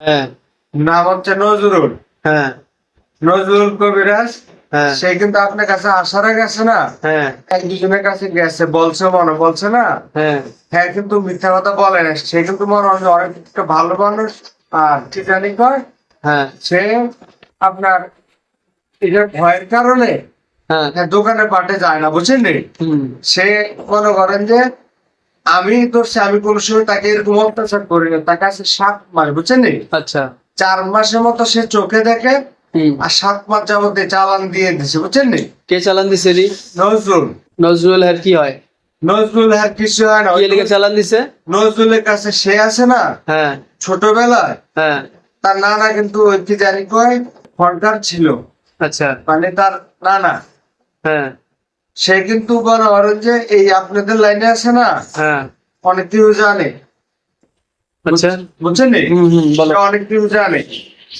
হ্যাঁ নাম হচ্ছে নজরুল। হ্যাঁ নজরুল কবিরাজ। হ্যাঁ সে কিন্তু আপনার কাছে আসার আগে গেছে না, হ্যাঁ এক দুজনের কাছে গেছে, বলছে মনে বলছে না। হ্যাঁ হ্যাঁ, কিন্তু মিথ্যা কথা বলে না। সে কিন্তু মনে হয় যে অনেক একটা ভালো মানুষ। আর কি জানি কয়, হ্যাঁ সে আপনার এটার ভয়ের কারণে হ্যাঁ দোকানে পাটে যায় না, বুঝছেন নি? হুম সে মনে করেন যে আমি ধরছি, আমি কোনো সময় তাকে এরকম অত্যাচার করি না। তার কাছে 7 মাস, বুঝছেন নি? আচ্ছা 4 মাসের মতো সে চোখে দেখে, হুম আর 7 মাস যাবত চালান দিয়ে দিছে, বুঝছেন নি? কে চালান দিছে রে? নজরুল। নজরুল এর কি হয়? নজরুল আর কিছু হয় না। কি লিখে চালান দিছে? নজরুলের কাছে সে আছে না, হ্যাঁ ছোটবেলায় হ্যাঁ তার নানা কিন্তু ওই কি জানি কয় ফনকার ছিল, আচ্ছা মানে তার নানা। হ্যাঁ সে কিন্তু বড় যে এই আপনাদের লাইনে আছে না, হ্যাঁ অনেক কিছু জানে, আচ্ছা বুঝছেন নি? বলো। সে অনেক কিছু জানে।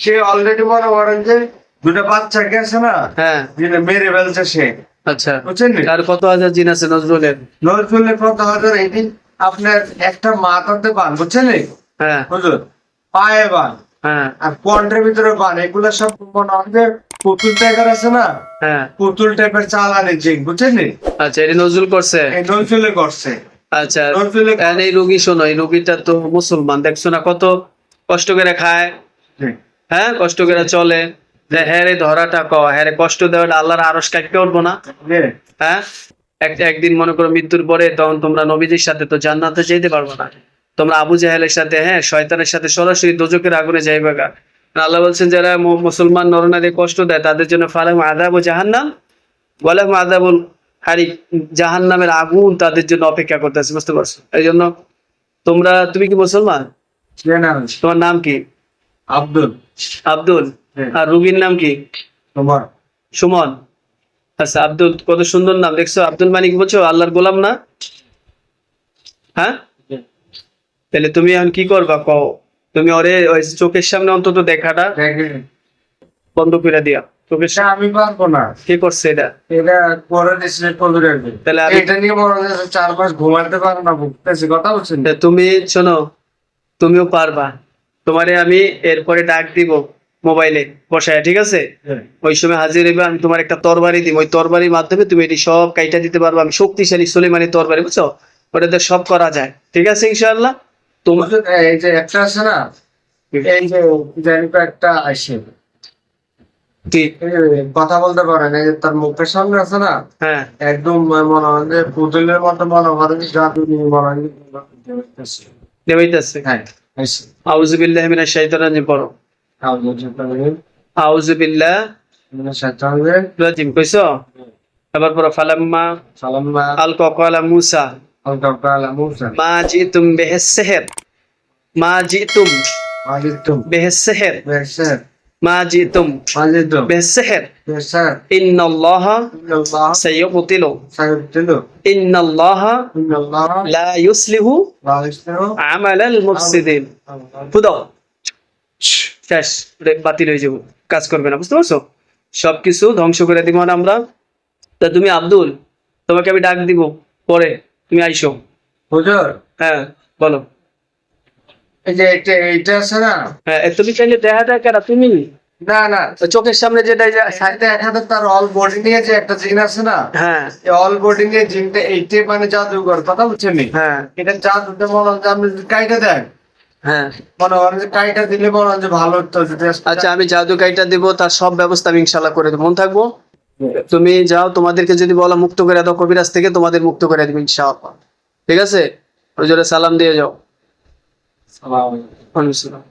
সে অলরেডি মনে করেন যে 2টা বাচ্চাকে আছে না, হ্যাঁ যেটা মেরে ফেলছে সে, আচ্ছা বুঝছেন নি? আর কত হাজার জিন আছে নজরুলের? নজরুলের কত হাজার এদিন আপনার একটা মাথাতে বান, বুঝছেন নি? হ্যাঁ বুঝলো, পায়ে বান হ্যাঁ আর পন্ডের ভিতরে বান, এগুলো সব মনে হয় যে পুতুল টাইপের আছে না, হ্যাঁ পুতুল টাইপের চালানি জিন, বুঝছেন নি? আচ্ছা এটা নজরুল করছে? এই নজরুলে করছে। আচ্ছা নজরুলে এখন এই রোগী শোনো, এই রোগীটা তো মুসলমান, দেখছো না কত কষ্ট করে খায়, হ্যাঁ কষ্ট করে চলে। হ্যাঁ রে ধরাটা হ্যাঁ রে কষ্ট দেওয়াটা আল্লাহর আরশ কাটতে উঠবো না? হ্যাঁ একদিন মনে করো মৃত্যুর পরে তখন তোমরা নবীদের সাথে তো জান্নাতে যেতে পারবো না, তোমরা আবু জাহেলের সাথে, হ্যাঁ শয়তানের সাথে সরাসরি দোজখের আগুনে যাইবে গা। আল্লাহ বলছেন যারা মুসলমান নরনারী কষ্ট দেয় তাদের জন্য ফালাহুম আযাবু জাহান্নাম ওয়ালাহুম আযাবুল হারিক, জাহান্নামের আগুন তাদের জন্য অপেক্ষা করতেছে, বুঝতে পারছো? এই জন্য তুমি কি মুসলমান? তোমার নাম কি? আব্দুল। আব্দুল। আর রুগীর নাম কি? তোমার সুমন। আচ্ছা আব্দুল, কত সুন্দর নাম, দেখছো? আব্দুল মানিক বলছো, আল্লাহর গোলাম না? হ্যাঁ তাহলে তুমি এখন কি করবা কও? তুমি ওরে ওই চোখের সামনে অন্তত দেখাটা বন্ধ করে দিয়া। চোখের সামনে আমি পারবো না। কি করছে এটা? এটা করে দিয়েছিল কবিরাজ। তাহলে এটা নিয়ে মনে হয় 4 মাস ঘুমাতে পারো না, বুঝতেছি, কথা বলছেন। তুমি শোনো, তুমিও পারবা। তোমারে আমি এরপরে ডাক দিব মোবাইলে বসায়, ঠিক আছে? ওই সময় হাজির হইবে, আমি তোমার একটা তরবারি দিব, ওই তরবারির মাধ্যমে তুমি এটি সব কাইটা দিতে পারবা। আমি শক্তিশালী সুলেমানি তরবারি, বুঝছো? ওটাতে সব করা যায়, ঠিক আছে ইনশাআল্লাহ। তোমার এই যে একটা আছে না, এই যে জানিপা একটা আসে কি কথা বলতে পারে না, এই যে তার মুখের সামনে আছে না, হ্যাঁ একদম মনে হয় যে পুতুলের মতো, মনে হয় যে জাদু নিয়ে মনে হয় যে দেবাইতেছে। হ্যাঁ আসে। আউযু বিল্লাহি মিনাশ শাইতানির রাজিম পড়ো। আউযু বিল্লাহি রাজিম কইছো? এবার পড়ো ফালাম্মা সালাম্মা আলকা ক্বালা মূসা আল-কালা মুসা মা জিতুম বিহিস সিহর, মা জিতুম আজিতুম বিহিস সিহর, বেশার মা জিতুম আজিতুম বিহিস সিহর বেশার ইন্নাল্লাহা ইন্নাল্লাহ সাইয়ুবতিলু, সাইয়ুবতিলু ইন্নাল্লাহা ইন্নাল্লাহ লা ইউসলিহু লা ইসলাহু আমালাল মুফসিদিন। ফুদাও শেষ, বাতিল হয়ে যাবো, কাজ করবে না, বুঝতে পারছো? সবকিছু ধ্বংস করে দিব আমরা। তা তুমি আব্দুল, তোমাকে আমি ডাক দিব পরে, তুমি আইসো। হুজুর, হ্যাঁ বলো। এই যে এইটা আছে না, হ্যাঁ তুমি চাইলে দেখাটা কেনা তুমি না না চোখের সামনে যেটা সাইডে একটা তার অল বডি নিয়ে যে একটা জিন আছে না, হ্যাঁ এই অল বডি নিয়ে জিনটা এইটা মানে জাদুঘর, কথা বুঝছেন নি? হ্যাঁ এটা জাদুতে মনে হয় যে আপনি যদি কাইটা দেন, হ্যাঁ মনে হয় যে কাইটা দিলে মনে হয় যে ভালো হতো যদি। আচ্ছা আমি জাদু কাইটা দিব, তার সব ব্যবস্থা আমি ইনশাল্লাহ করে দেবো, মন থাকবো। তুমি যাও, তোমাদেরকে যদি বলা মুক্ত করে দাও কবিরাজ থেকে, তোমাদের মুক্ত করে দিবে ইনশাআল্লাহ, ঠিক আছে? ওই জোরে সালাম দিয়ে যাও। সালাম। ওয়ালাইকুম আসসালাম।